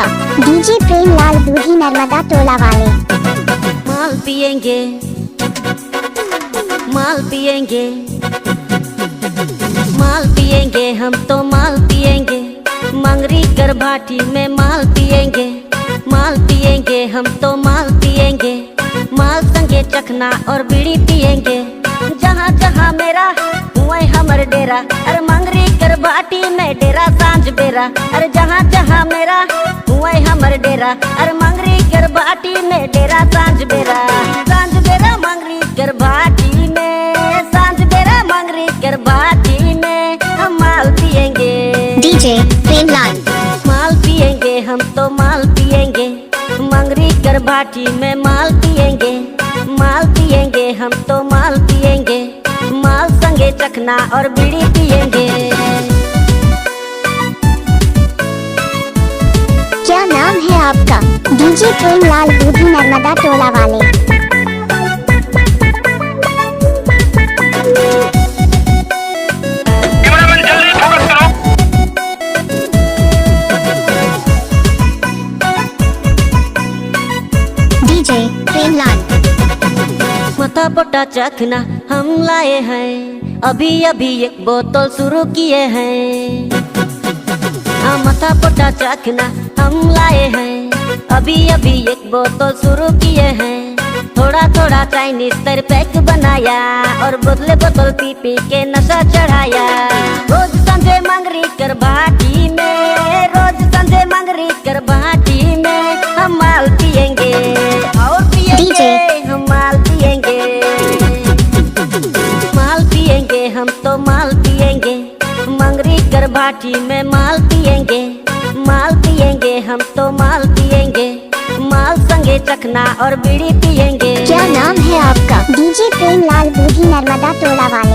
आपका डीजे प्रेमलाल दूधी नर्मदा टोला वाले। माल पिएंगे, माल पिएंगे, माल पिएंगे, हम तो माल पिएंगे, मंगरी कर भाटी में माल पिएंगे, माल पिएंगे, हम तो माल पिएंगे, माल संगे चखना और बीड़ी पिएंगे। जहाँ जहाँ मेरा वहीं हमर डेरा, अरे मंगरी कर भाटी में डेरा सांझ बेरा। अरे जहाँ जहाँ मेरा वहीं हमर डेरा, अरे मंगरी कर भाटी में डेरा सांझ बेरा। सांझ बेरा मंगरी कर भाटी में, सांझ बेरा मंगरी कर भाटी में हम माल पिएंगे। डीजे प्रेमलाल माल पिएंगे, हम तो माल पिएंगे, मंगरी कर भाटी में माल पिएंगे, माल पिएंगे, हम तो माल पिएंगे, माल संगे चखना और बीड़ी पिएंगे। क्या नाम है आपका डीजे प्रेमलाल दूधी नर्मदा टोला वाले। डीजे प्रेमलाल माथा पोटा चखना हम लाए हैं, अभी अभी एक बोतल शुरू किए हैं। हाँ माथा पोटा चखना हम लाए हैं, अभी अभी एक बोतल शुरू किए हैं। थोड़ा थोड़ा चाइनीज तर पैक बनाया और बोतले बोतल पी पी के नशा चढ़ाया। रोज संजय मंगरी कर भाटी में, रोज संजय मंगरी कर भाटी में हम माल पिएंगे और पिएंगे, हम माल पिएंगे, माल पिएंगे, हम तो माल पिएंगे, मंगरी कर भाटी में माल पिएंगे, माल पिएंगे, हम तो माल पिएंगे, माल संगे चखना और बीड़ी पिएंगे। क्या नाम है आपका डीजे प्रेमलाल दूधी नर्मदा टोला वाले।